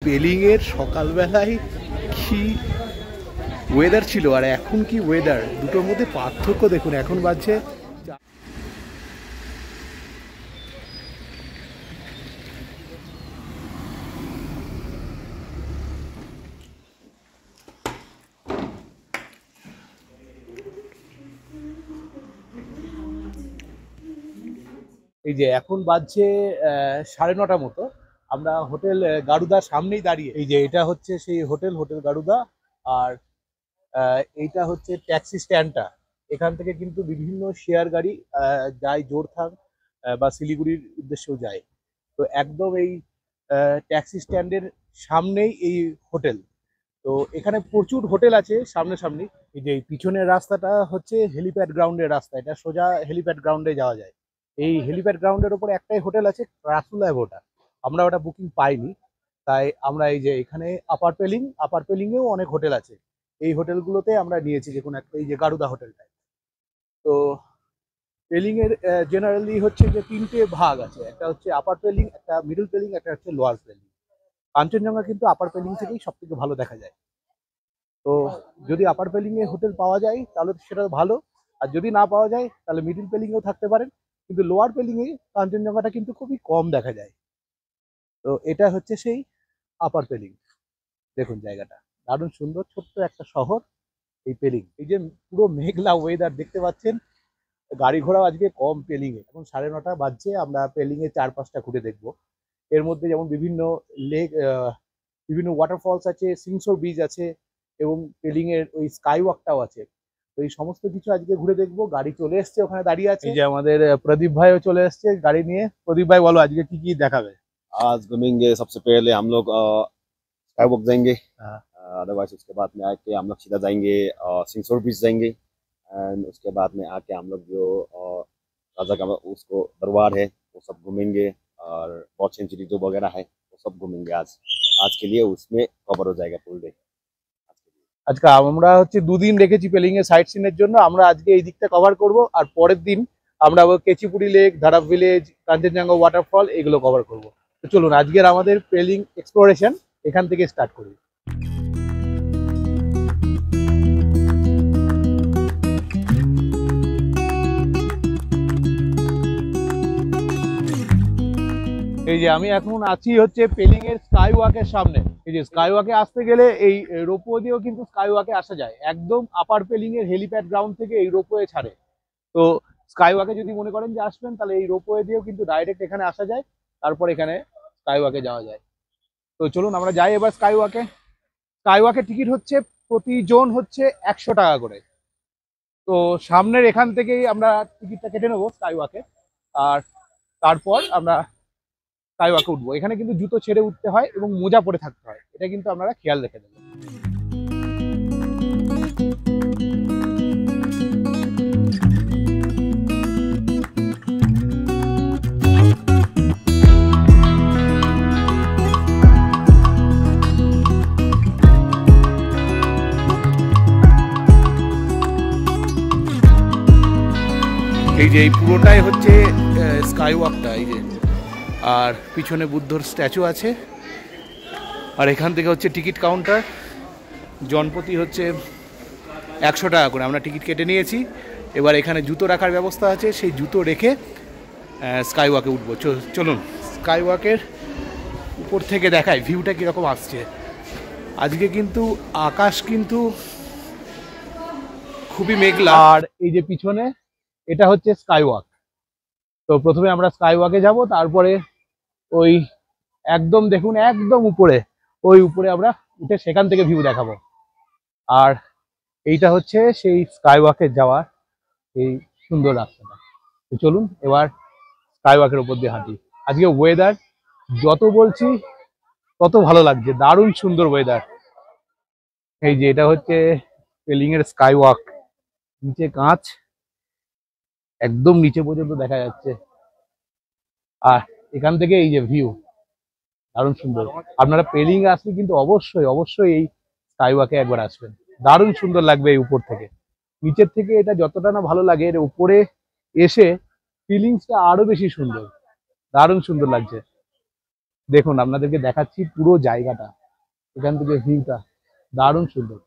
পেলিং এর সকালবেলায় কি ওয়েদার ছিল আর এখন কি ওয়েদার, দুটোর মধ্যে পার্থক্য দেখুন। এখন বাজছে এই যে এখন বাজছে 9:30 মতো। আমরা হোটেল গারুদার সামনেই দাঁড়িয়ে। এই যে এটা হচ্ছে সেই হোটেল গারুদা। আর এইটা হচ্ছে ট্যাক্সি স্ট্যান্ডটা। এখান থেকে কিন্তু বিভিন্ন শেয়ার গাড়ি যায় জোরথাং বা শিলিগুড়ির উদ্দেশ্যেও যায়। তো একদম এই ট্যাক্সি স্ট্যান্ডের সামনেই এই হোটেল। তো এখানে প্রচুর হোটেল আছে সামনাসামনি। এই যে পিছনের রাস্তাটা হচ্ছে হেলিপ্যাড গ্রাউন্ডের রাস্তা, এটা সোজা হেলিপ্যাড গ্রাউন্ডে যাওয়া যায়। এই হেলিপ্যাড গ্রাউন্ডের ওপরে একটাই হোটেল আছে, রাসুলা ওটা। আমরা ওটা বুকিং পাইনি, তাই আমরা এই যে এখানে আপার পেলিংয়েও অনেক হোটেল আছে। এই হোটেলগুলোতে আমরা নিয়েছি যে কোনো একটা, এই যে গারুদা হোটেলটায়। তো পেলিং এর জেনারেলি হচ্ছে যে 3টে ভাগ আছে, একটা হচ্ছে আপার পেলিং, একটা মিডল পেলিং, একটা হচ্ছে লোয়ার পেলিং। কাঞ্চনজঙ্ঘা কিন্তু আপার পেলিং থেকেই সব থেকে ভালো দেখা যায়। তো যদি আপার পেলিং এ হোটেল পাওয়া যায় তাহলে সেটা ভালো, আর যদি না পাওয়া যায় তাহলে মিডল পেলিংয়েও থাকতে পারেন। কিন্তু লোয়ার পেলিং এ কাঞ্চনজঙ্ঘাটা কিন্তু খুবই কম দেখা যায়। তো এটা হচ্ছে সেই আপার পেলিং। দেখুন জায়গাটা দারুণ সুন্দর, ছোট্ট একটা শহর এই পেলিং। এই যে পুরো মেঘলা ওয়েদার দেখতে পাচ্ছেন, গাড়ি ঘোড়াও আজকে কম পেলিং এ। এখন 9:30 বাজছে, আমরা পেলিং এ 4-5টা ঘুরে দেখবো। এর মধ্যে যেমন বিভিন্ন লেক, বিভিন্ন ওয়াটারফলস আছে, সিংসোর বিচ আছে এবং পেলিং এর ওই স্কাই ওয়াকটাও আছে। তো এই সমস্ত কিছু আজকে ঘুরে দেখবো। গাড়ি চলে এসছে, ওখানে দাঁড়িয়ে আছে। এই যে আমাদের প্রদীপ ভাইও চলে এসছে গাড়ি নিয়ে। প্রদীপ ভাই বলো আজকে কি কি দেখাবে? आज घूमेंगे। सबसे पहले हम लोग स्काई वॉक जाएंगे। अदरवाइज उसके बाद में आके हम लोग सीधा जाएंगे सिंगसोर बीच जाएंगे। एंड उसके बाद में आके हम लोग जो राजा का उसको दरबार है वो सब घूमेंगे, और बॉट सेंचुरी जो वगैरह है वो सब घूमेंगे। आज के लिए उसमें कवर हो जाएगा फुल डे। আজকে আমরা হচ্ছে 2 দিন রেখেছি পেলিং এর সাইট সিনের জন্য। আমরা আজকে এই দিকটা কভার করব, আর পরের দিন আমরা কেচিপুরি লেক, ধারাপ ভিলেজ, কাঞ্চনজঙ্ঘা ওয়াটারফল এগুলো কভার করব। তো চলুন আজকের আমাদের পেলিং এক্সপ্লোরেশন এখান থেকে স্টার্ট করি। এই যে আমি এখন আছি হচ্ছে পেলিং এর স্কাই ওয়াকের সামনে। এই যে স্কাই ওয়াকে আসতে গেলে এই রোপওয়ে দিয়েও কিন্তু স্কাই ওয়াকে আসা যায়। একদম আপার পেলিং এর হেলিপ্যাড গ্রাউন্ড থেকে এই রোপওয়ে ছাড়ে। তো স্কাই ওয়াকে যদি মনে করেন যে আসবেন, তাহলে এই রোপওয়ে দিয়েও কিন্তু ডাইরেক্ট এখানে আসা যায়, তারপর এখানে স্কাই ওয়াকে যাওয়া যায়। তো চলুন আমরা যাই এবার স্কাই ওয়াকে। স্কাই ওয়াকের টিকিট হচ্ছে প্রতি জন হচ্ছে 100 টাকা করে। তো সামনের এখান থেকেই আমরা টিকিটটা কেটে নেবো স্কাই ওয়াকে, আর তারপর আমরা স্কাই ওয়াকে উঠবো। এখানে কিন্তু জুতো ছেড়ে উঠতে হয় এবং মোজা পরে থাকতে হয়, এটা কিন্তু আপনারা খেয়াল রেখে দেবেন। এই যে এই পুরোটাই হচ্ছে স্কাই ওয়াকটা। এই যে আর পিছনে বুদ্ধর স্ট্যাচু আছে, আর এখান থেকে হচ্ছে টিকিট কাউন্টার। জনপ্রতি হচ্ছে 100 টাকা করে আমরা টিকিট কেটে নিয়েছি। এবার এখানে জুতো রাখার ব্যবস্থা আছে, সেই জুতো রেখে স্কাই ওয়াকে উঠবো। চলুন স্কাই ওয়াকের উপর থেকে দেখাই ভিউটা কীরকম আসছে। আজকে কিন্তু আকাশ কিন্তু খুবই মেঘলা। আর এই যে পিছনে এটা হচ্ছে স্কাই ওয়াক। তো প্রথমে আমরা স্কাই ওয়াকে যাব, তারপরে ওই একদম দেখুন একদম উপরে, ওই উপরে আমরা উঠে সেখান থেকে ভিউ দেখাবো। আর এইটা হচ্ছে সেই স্কাই ওয়াকে যাওয়ার এই সুন্দর রাস্তাটা। তো চলুন এবার স্কাই ওয়াকের উপর দিয়ে হাঁটি। আজকে ওয়েদার যত বলছি তত ভালো লাগছে, দারুণ সুন্দর ওয়েদার। এই যে এটা হচ্ছে পেলিং এর স্কাই ওয়াক। নিচে কাঁচ, একদম নিচে পর্যন্ত দেখা যাচ্ছে। আর এখান থেকে এই যে ভিউ দারুণ সুন্দর। আপনারা পেলিং আসলে কিন্তু অবশ্যই এই স্কাই ওয়াকে একবার আসবেন, দারুণ সুন্দর লাগবে এই উপর থেকে। নিচের থেকে এটা যতটা না ভালো লাগে, এর উপরে এসে ফিলিংসটা আরো বেশি সুন্দর, দারুণ সুন্দর লাগছে। দেখুন আপনাদেরকে দেখাচ্ছি পুরো জায়গাটা। এখান থেকে ভিউটা দারুণ সুন্দর।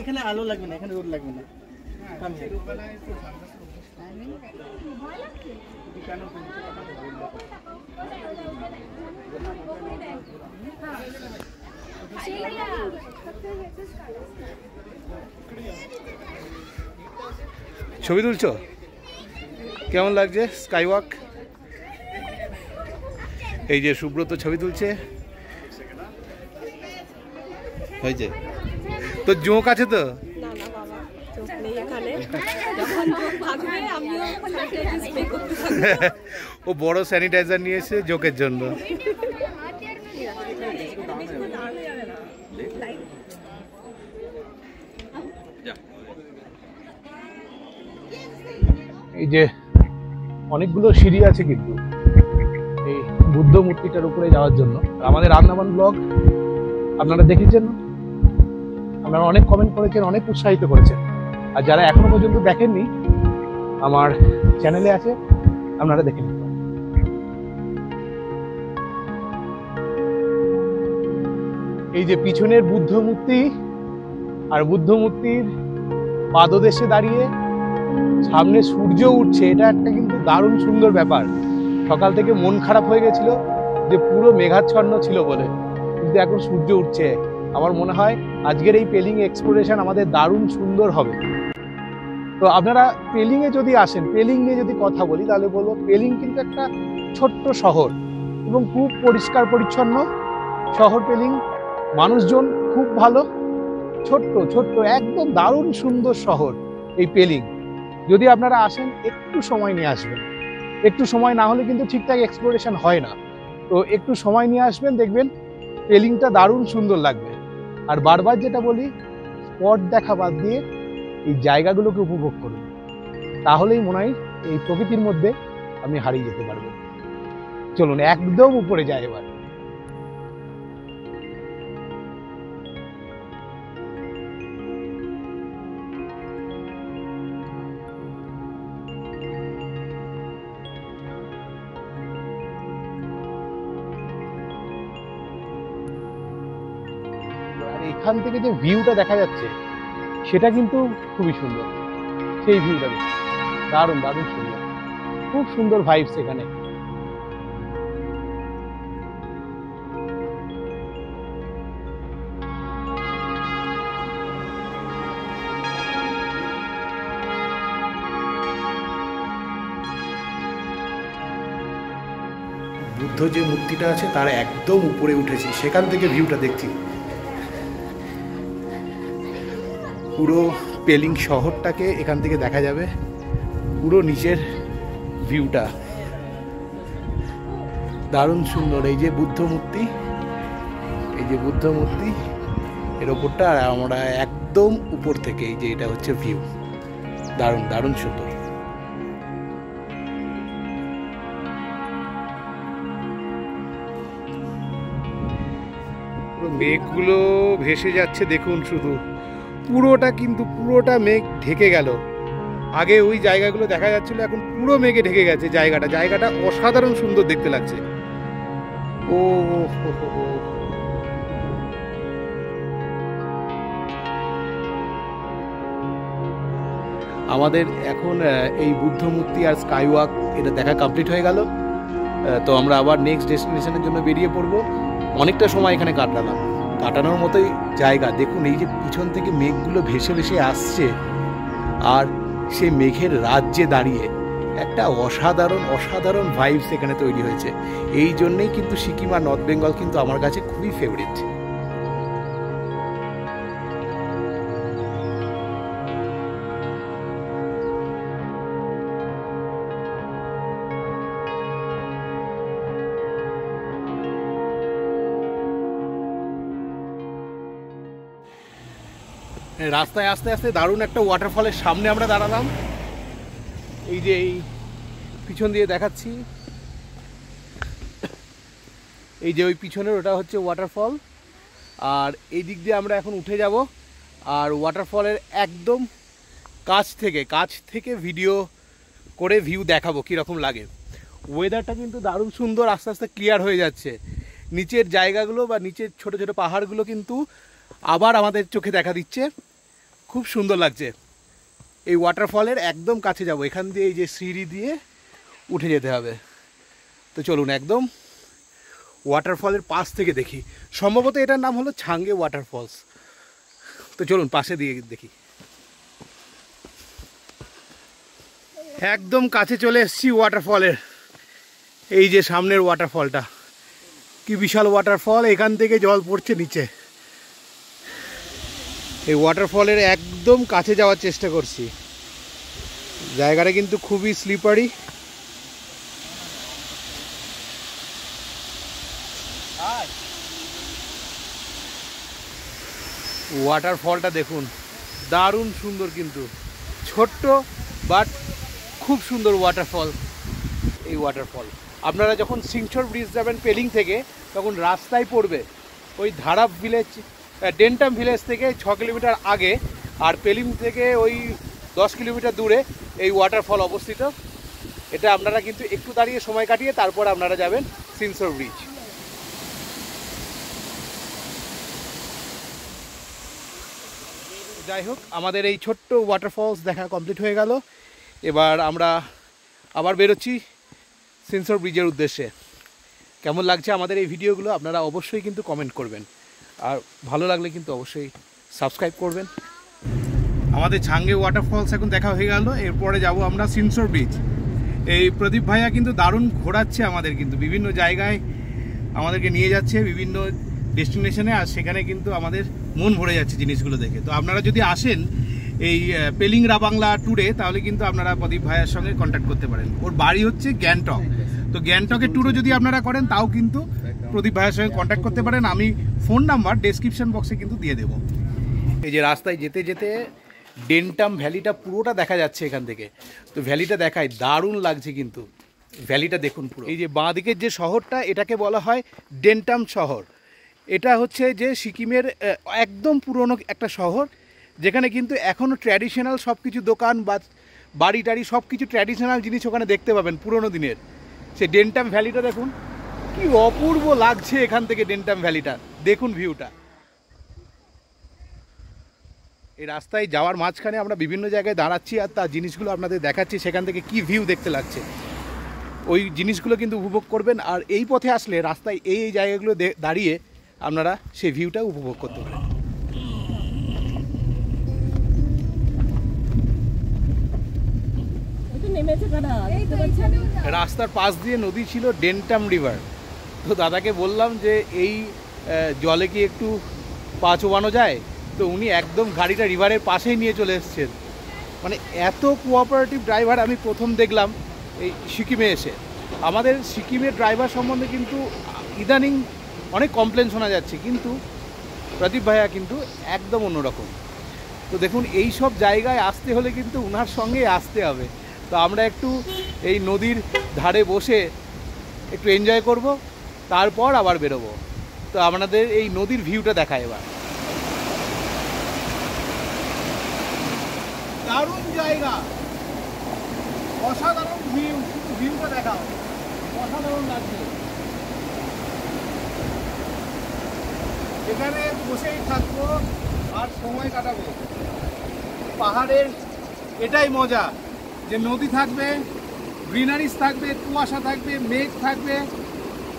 এখানে আলো লাগবে না, এখানে রোদ লাগবে না। ছবি তুলছো? কেমন লাগছে স্কাই ওয়াক? এই যে সুব্রত ছবি তুলছে, হয়েছে তো? জোঁক আছে তো? ও বড় স্যানিটাইজার নিয়ে এসে জোকের জন্য। এই যে অনেকগুলো সিঁড়ি আছে কিন্তু এই বুদ্ধ মূর্তিটার উপরে যাওয়ার জন্য। আমাদের আন্দামান ব্লগ আপনারা দেখেছেন, আপনারা অনেক কমেন্ট করেছেন, অনেক উৎসাহিত করেছেন। আর যারা এখনো পর্যন্ত দেখেননি, আমার চ্যানেলে আছে, আপনারা দেখে নিতে পারেন। এই যে পিছনের বুদ্ধ মূর্তি, আর বুদ্ধ মূর্তির পাদদেশে দাঁড়িয়ে সামনে সূর্য উঠছে, এটা একটা কিন্তু দারুণ সুন্দর ব্যাপার। সকাল থেকে মন খারাপ হয়ে গেছিল যে পুরো মেঘাচ্ছন্ন ছিল বলে, কিন্তু এখন সূর্য উঠছে। আমার মনে হয় আজকের এই পেলিং এক্সপ্লোরেশন আমাদের দারুণ সুন্দর হবে। তো আপনারা পেলিংয়ে যদি আসেন, পেলিং নিয়ে যদি কথা বলি তাহলে বলবো পেলিং কিন্তু একটা ছোট্ট শহর এবং খুব পরিষ্কার পরিচ্ছন্ন শহর পেলিং। মানুষজন খুব ভালো, ছোট্ট ছোট্ট একদম দারুণ সুন্দর শহর এই পেলিং। যদি আপনারা আসেন একটু সময় নিয়ে আসবেন, একটু সময় না হলে কিন্তু ঠিকঠাক এক্সপ্লোরেশন হয় না। তো একটু সময় নিয়ে আসবেন, দেখবেন পেলিংটা দারুণ সুন্দর লাগবে। আর বারবার যেটা বলি, স্পট দেখা বাদ দিয়ে এই জায়গাগুলোকে উপভোগ করুন, তাহলেই মনে হয় এই প্রকৃতির মধ্যে আপনি হারিয়ে যেতে পারবেন। চলুন একদম উপরে যাই এবার। আর এখান থেকে যে ভিউটা দেখা যাচ্ছে সেটা কিন্তু খুবই সুন্দর। সেই ভিউটা দারুণ দারুণ সুন্দর, খুব সুন্দর ভাইবস এখানে। বুদ্ধ যে মূর্তিটা আছে তার একদম উপরে উঠেছি, সেখান থেকে ভিউটা দেখছি। পুরো পেলিং শহরটাকে এখান থেকে দেখা যাবে, পুরো নিচের ভিউটা দারুণ সুন্দর। এই যে বুদ্ধ মূর্তি, এই যে বুদ্ধ মূর্তি এর ওপরটা, আর আমরা একদম উপর থেকে এই যে এটা হচ্ছে ভিউ, দারুণ দারুণ সুন্দর। মেঘগুলো ভেসে যাচ্ছে দেখুন, শুধু পুরোটা কিন্তু পুরোটা মেঘ ঢেকে গেল। আগে ওই জায়গাগুলো দেখা যাচ্ছিল, এখন পুরো মেঘে ঢেকে গেছে জায়গাটা। জায়গাটা অসাধারণ সুন্দর দেখতে লাগছে। ও আমাদের এখন এই বুদ্ধ মূর্তি আর স্কাই ওয়াক এটা দেখা কমপ্লিট হয়ে গেল। তো আমরা আবার নেক্সট ডেস্টিনেশনের জন্য বেরিয়ে পড়বো। অনেকটা সময় এখানে কাটানোর মতোই জায়গা। দেখুন এই যে পিছন থেকে মেঘগুলো ভেসে ভেসে আসছে, আর সেই মেঘের রাজ্যে দাঁড়িয়ে একটা অসাধারণ অসাধারণ ভাইবস এখানে তৈরি হয়েছে। এই জন্যেই কিন্তু সিকিম আর নর্থ বেঙ্গল কিন্তু আমার কাছে খুবই ফেভারিট। রাস্তায় আস্তে আস্তে দারুণ একটা ওয়াটারফলের সামনে আমরা দাঁড়ালাম। এই যে এই পিছন দিয়ে দেখাচ্ছি, এই যে ওই পিছনের ওটা হচ্ছে ওয়াটারফল, আর এই দিক দিয়ে আমরা এখন উঠে যাব। আর ওয়াটারফলের একদম কাছ থেকে ভিডিও করে ভিউ দেখাবো কীরকম লাগে। ওয়েদারটা কিন্তু দারুণ সুন্দর, আস্তে আস্তে ক্লিয়ার হয়ে যাচ্ছে। নিচের জায়গাগুলো বা নিচের ছোট ছোট পাহাড়গুলো কিন্তু আবার আমাদের চোখে দেখা দিচ্ছে, খুব সুন্দর লাগছে। এই ওয়াটারফলের একদম কাছে যাব, এখান দিয়ে এই যে সিঁড়ি দিয়ে উঠে যেতে হবে। তো চলুন একদম ওয়াটারফলের পাশ থেকে দেখি। সম্ভবত এটার নাম হলো ছাঙ্গে ওয়াটারফলস। তো চলুন পাশে দিয়ে দেখি। একদম কাছে চলে এসেছি ওয়াটারফলের। এই যে সামনের ওয়াটারফলটা, কি বিশাল ওয়াটারফল, এখান থেকে জল পড়ছে নিচে। এই ওয়াটারফলের একদম কাছে যাওয়ার চেষ্টা করছি। জায়গাটা কিন্তু খুবই স্লিপারি। ওয়াটারফলটা দেখুন, দারুণ সুন্দর, কিন্তু ছোট্ট বাট খুব সুন্দর ওয়াটারফল। এই ওয়াটারফল আপনারা যখন সিংচর ব্রিজ যাবেন পেলিং থেকে, তখন রাস্তায় পড়বে ওই ধারাপ ভিলেজ, ডেন্টাম ভিলেজ থেকে 6 কিলোমিটার আগে, আর পেলিং থেকে ওই 10 কিলোমিটার দূরে এই ওয়াটারফল অবস্থিত। এটা আপনারা কিন্তু একটু দাঁড়িয়ে সময় কাটিয়ে তারপর আপনারা যাবেন সিংচর ব্রিজ। যাই হোক, আমাদের এই ছোট্ট ওয়াটারফলস দেখা কমপ্লিট হয়ে গেল। এবার আমরা আবার বেরোচ্ছি সিংচর ব্রিজের উদ্দেশ্যে। কেমন লাগছে আমাদের এই ভিডিওগুলো আপনারা অবশ্যই কিন্তু কমেন্ট করবেন, আর ভালো লাগলে কিন্তু অবশ্যই সাবস্ক্রাইব করবেন। আমাদের ছাঙ্গে ওয়াটারফলস এখন দেখা হয়ে গেল। এরপরে যাব আমরা সিংচর ব্রিজ। এই প্রদীপ ভাইয়া কিন্তু দারুণ ঘোরাচ্ছে আমাদের, কিন্তু বিভিন্ন জায়গায় আমাদেরকে নিয়ে যাচ্ছে, বিভিন্ন ডেস্টিনেশনে, আর সেখানে কিন্তু আমাদের মন ভরে যাচ্ছে জিনিসগুলো দেখে। তো আপনারা যদি আসেন এই পেলিং রাবাংলা ট্যুরে, তাহলে কিন্তু আপনারা প্রদীপ ভাইয়ার সঙ্গে কন্ট্যাক্ট করতে পারেন। ওর বাড়ি হচ্ছে গ্যাংটক। তো গ্যাংটকের ট্যুরও যদি আপনারা করেন, তাও কিন্তু প্রদীপ ভাইয়ার সঙ্গে কন্ট্যাক্ট করতে পারেন। আমি ফোন নাম্বার ডেসক্রিপশন বক্সে কিন্তু দিয়ে দেবো। এই যে রাস্তায় যেতে যেতে ডেন্টাম ভ্যালিটা পুরোটা দেখা যাচ্ছে এখান থেকে। তো ভ্যালিটা দেখায়, দারুণ লাগছে কিন্তু ভ্যালিটা দেখুন পুরো। এই যে বাঁ দিকের যে শহরটা, এটাকে বলা হয় ডেন্টাম শহর। এটা হচ্ছে যে সিকিমের একদম পুরনো একটা শহর, যেখানে কিন্তু এখনও ট্র্যাডিশনাল সব কিছু দোকান বা বাড়ি টাড়ি সব কিছু ট্র্যাডিশনাল জিনিস ওখানে দেখতে পাবেন পুরনো দিনের। সেই ডেন্টাম ভ্যালিটা দেখুন, কি অপূর্ব লাগছে এখান থেকে ডেন্টাম ভ্যালিটা, দেখুন ভিউটা। এই রাস্তায় যাওয়ার মাঝখানে আমরা বিভিন্ন জায়গায় দাঁড়াচ্ছি আর তার জিনিসগুলো আপনাদের দেখাচ্ছি, সেখান থেকে কি ভিউ দেখতে লাগছে ওই জিনিসগুলো কিন্তু উপভোগ করবেন। আর এই পথে আসলে রাস্তায় এই জায়গাগুলো দাঁড়িয়ে আপনারা সেই ভিউটা উপভোগ করতে পারেন। রাস্তার পাশ দিয়ে নদী ছিল ডেন্টাম রিভার। তো দাদাকে বললাম যে এই জলে কি একটু পা চোবানো যায়, তো উনি একদম গাড়িটা রিভারের পাশেই নিয়ে চলে এসেছেন। মানে এত কোঅপারেটিভ ড্রাইভার আমি প্রথম দেখলাম এই সিকিমে এসে। আমাদের সিকিমের ড্রাইভার সম্বন্ধে কিন্তু ইদানিং অনেক কমপ্লেন শোনা যাচ্ছে, কিন্তু প্রদীপ ভাইয়া কিন্তু একদম অন্যরকম। তো দেখুন, এই সব জায়গায় আসতে হলে কিন্তু ওনার সঙ্গে আসতে হবে। তো আমরা একটু এই নদীর ধারে বসে একটু এনজয় করব, তারপর আবার বেরোবো। তো আপনাদের এই নদীর ভিউটা দেখায় এবার। দারুণ জায়গা, অসাধারণ ভিউ, শুধু ভিউটা দেখাও, অসাধারণ লাগছে। এখানে বসেই থাকবো আর সময় কাটাবো। পাহাড়ের এটাই মজা যে নদী থাকবে, গ্রিনারিস থাকবে, কুয়াশা থাকবে, মেঘ থাকবে,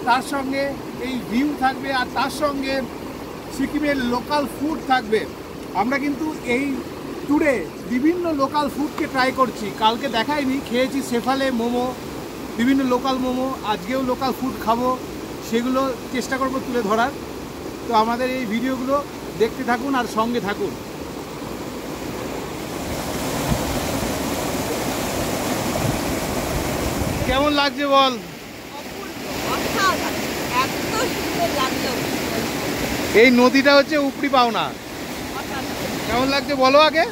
তার সঙ্গে এই ভিউ থাকবে, আর তার সঙ্গে সিকিমের লোকাল ফুড থাকবে। আমরা কিন্তু এই ট্যুরে বিভিন্ন লোকাল ফুডকে ট্রাই করছি। কালকে দেখাইনি, খেয়েছি সেফালে মোমো, বিভিন্ন লোকাল মোমো। আজকেও লোকাল ফুড খাবো, সেগুলো চেষ্টা করবো তুলে ধরার। তো আমাদের এই ভিডিওগুলো দেখতে থাকুন আর সঙ্গে থাকুন। কেমন লাগছে বল? এই নদীটা হচ্ছে উপরি পাওনা। কেমন লাগছে বলো আগে।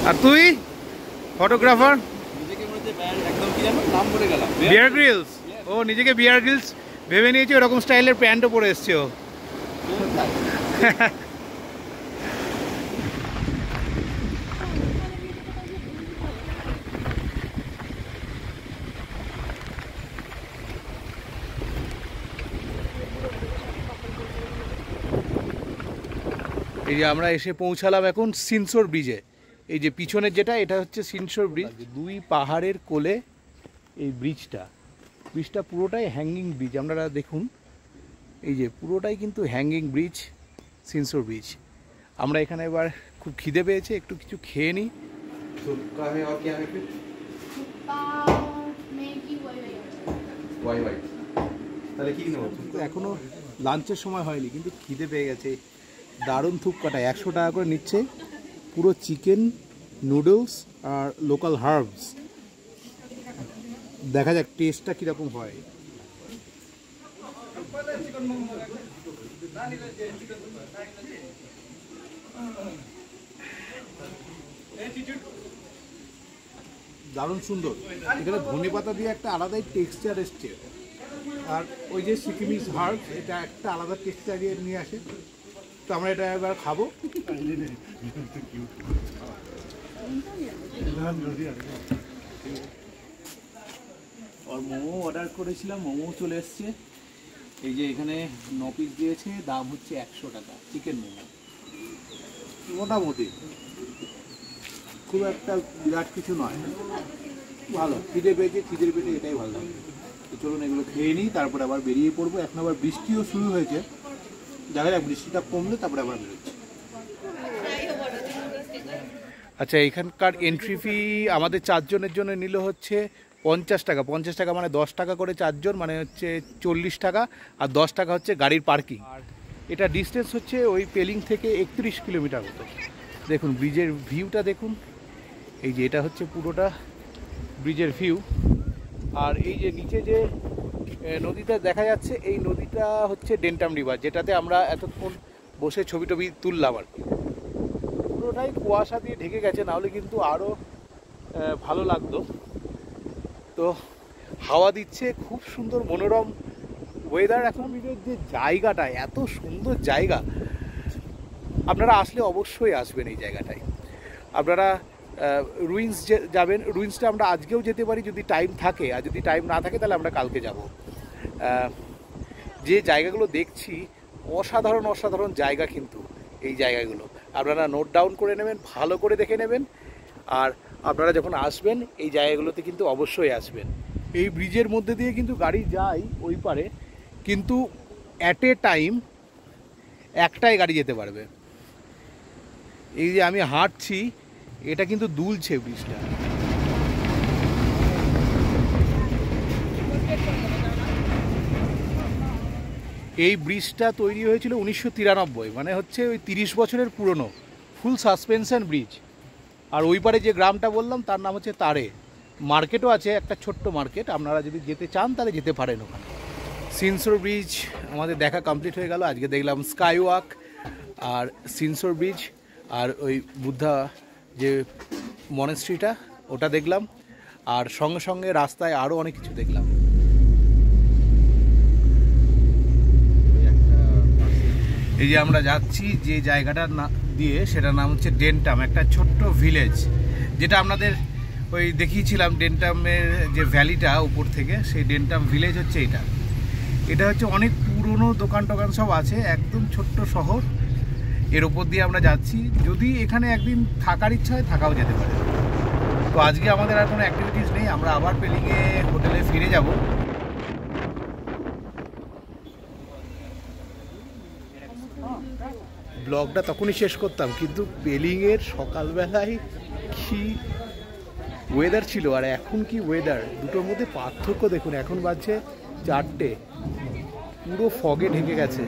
আর তুই ফটোগ্রাফার? Bear Grylls. ও নিজেকে বিয়ার গ্রিলস ভেবে নিয়েছে, ওরকম স্টাইলের প্যান্টও পরে এসছে ও। এই যে আমরা এসে পৌঁছালাম এখন সিনসোর ব্রিজে। এই যে পিছনের যেটা, এটা হচ্ছে সিনসোর ব্রিজ। দুই পাহাড়ের কোলে এই ব্রিজটা পুরোটাই হ্যাঙ্গিং ব্রিজ। আপনারা দেখুন, এই যে পুরোটাই কিন্তু হ্যাঙ্গিং ব্রিজ, সিনসোর ব্রিজ। আমরা এখানে এবার খুব খিদে পেয়েছে, একটু কিছু খেয়ে নিই। তাহলে কি নেব? এখনো লাঞ্চের সময় হয়নি, কিন্তু খিদে পেয়ে গেছে। দারুণ থুপকাটা 100 টাকা করে নিচ্ছে, পুরো চিকেন, নুডলস আর লোকাল হার্বস। দেখা যাক টেস্টটা কীরকম হয়। দারুণ সুন্দর। এখানে ধনেপাতা দিয়ে একটা আলাদাই টেক্সচার এসছে, আর ওই যে সিকিমিজ হার্বস, এটা একটা আলাদা টেক্সচার নিয়ে আসে। তো আমরা এটা এবার খাবো। আর মোমো অর্ডার করেছিলাম, মোমো চলে এসছে। এই যে এখানে 9 পিস দিয়েছে, দাম হচ্ছে 100 টাকা। চিকেন মোমো মোটামুটি খুব একটা বিরাট কিছু নয়, ভালো। খিদে পেয়েছে, খিদের পেটে এটাই ভালো লাগে। তো চলুন এগুলো খেয়ে নিই, তারপরে আবার বেরিয়ে পড়বো। এখন আবার বৃষ্টিও শুরু হয়েছে, দেখা যাক বৃষ্টিটা কমলে তারপরে আবার বেরোচ্ছে। আচ্ছা, এখানকার এন্ট্রি ফি আমাদের 4 জনের জন্য নিল হচ্ছে 50 টাকা। 50 টাকা মানে 10 টাকা করে 4 জন, মানে হচ্ছে 40 টাকা। আর 10 টাকা হচ্ছে গাড়ির পার্কিং। আর এটা ডিস্টেন্স হচ্ছে ওই পেলিং থেকে 31 কিলোমিটার মতো। দেখুন ব্রিজের ভিউটা দেখুন। এই যে এটা হচ্ছে পুরোটা ব্রিজের ভিউ। আর এই যে নিচে যে নদীটা দেখা যাচ্ছে, এই নদীটা হচ্ছে ডেন্টাম রিভার, যেটাতে আমরা এতক্ষণ বসে ছবি টবি তুললাম আর কি। পুরোটাই কুয়াশা দিয়ে ঢেকে গেছে, নাহলে কিন্তু আরও ভালো লাগতো। তো হাওয়া দিচ্ছে, খুব সুন্দর মনোরম ওয়েদার। এখন যে জায়গাটা, এত সুন্দর জায়গা, আপনারা আসলে অবশ্যই আসবেন এই জায়গাটায়। আপনারা রুইন্স যাবেন, রুইন্সটা আমরা আজকেও যেতে পারি যদি টাইম থাকে, আর যদি টাইম না থাকে তাহলে আমরা কালকে যাব। যে জায়গাগুলো দেখছি অসাধারণ অসাধারণ জায়গা, কিন্তু এই জায়গাগুলো আপনারা নোট ডাউন করে নেবেন, ভালো করে দেখে নেবেন। আর আপনারা যখন আসবেন এই জায়গাগুলোতে কিন্তু অবশ্যই আসবেন। এই ব্রিজের মধ্যে দিয়ে কিন্তু গাড়ি যায় ওই পারে, কিন্তু অ্যাট এ টাইম একটাই গাড়ি যেতে পারবে। এই যে আমি হাঁটছি, এটা কিন্তু দুলছে ব্রিজটা। এই ব্রিজটা তৈরি হয়েছিল 1993, মানে হচ্ছে ওই 30 বছরের পুরনো, ফুল সাসপেনশন ব্রিজ। আর ওই পারে যে গ্রামটা বললাম তার নাম হচ্ছে তারে। মার্কেটও আছে, একটা ছোট্ট মার্কেট। আপনারা যদি যেতে চান তাহলে যেতে পারেন ওখানে। সিনসোর ব্রিজ আমাদের দেখা কমপ্লিট হয়ে গেল। আজকে দেখলাম স্কাই ওয়াক আর সিনসোর ব্রিজ, আর ওই বুদ্ধা যে মনেস্ট্রিটা ওটা দেখলাম, আর সঙ্গে সঙ্গে রাস্তায় আরও অনেক কিছু দেখলাম। এই যে আমরা যাচ্ছি যে জায়গাটার দিয়ে, সেটার নাম হচ্ছে ডেন্টাম, একটা ছোট্ট ভিলেজ, যেটা আপনাদের ওই দেখিয়েছিলাম ডেন্টামের যে ভ্যালিটা উপর থেকে, সেই ডেন্টাম ভিলেজ হচ্ছে এটা। এটা হচ্ছে অনেক পুরনো দোকান টোকান সব আছে, একদম ছোট্ট শহর। এর ওপর দিয়ে আমরা যাচ্ছি। যদি এখানে একদিন থাকার ইচ্ছা হয় থাকাও যেতে পারে। তো আজকে আমাদের আর কোনো অ্যাক্টিভিটিস নেই, আমরা আবার পেলিংয়ে হোটেলে ফিরে যাব। ব্লগটা তখনই শেষ করতাম, কিন্তু পেলিংয়ের সকালবেলায় কি ওয়েদার ছিল আর এখন কি ওয়েদার, দুটোর মধ্যে পার্থক্য দেখুন। এখন বাজছে 4টে, পুরো ফগে ঢেকে গেছে।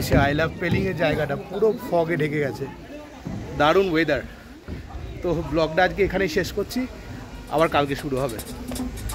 সে আই লাভ পেলিংয়ের জায়গাটা পুরো ফগে ঢেকে গেছে, দারুণ ওয়েদার। তো ব্লগটা আজকে এখানেই শেষ করছি, আবার কালকে শুরু হবে।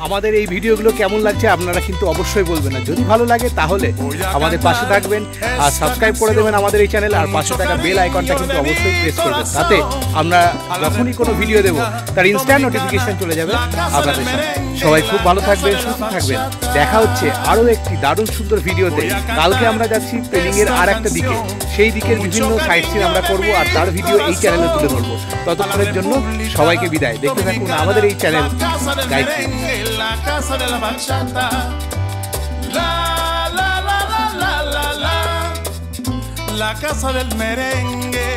আমাদের এই ভিডিওগুলো কেমন লাগছে আপনারা কিন্তু অবশ্যই বলবেন। না যদি ভালো লাগে তাহলে আমাদের পাশে থাকবেন আর সাবস্ক্রাইব করে দেবেন আমাদের এই চ্যানেল, আর পাশে থাকা বেল আইকনটা কিন্তু অবশ্যই প্রেস করবেন, তাতে আমরা যখনই কোনো ভিডিও দেবো তার ইনস্ট্যান্ট নোটিফিকেশন চলে যাবে আপনাদের সাথে। সবাই খুব ভালো থাকবেন, সুস্থ থাকবেন। দেখা হচ্ছে আরও একটি দারুণ সুন্দর ভিডিওতে। কালকে আমরা যাচ্ছি পেলিংয়ের আর একটা দিকে, সেই দিকের বিভিন্ন সাইট সিন আমরা করব, আর তার ভিডিও এই চ্যানেলে তুলে ধরবো। ততক্ষণের জন্য সবাইকে বিদায়। দেখতে থাকুন আমাদের এই channel guide. La casa de la bachata, la la la la la la la. la casa del merengue.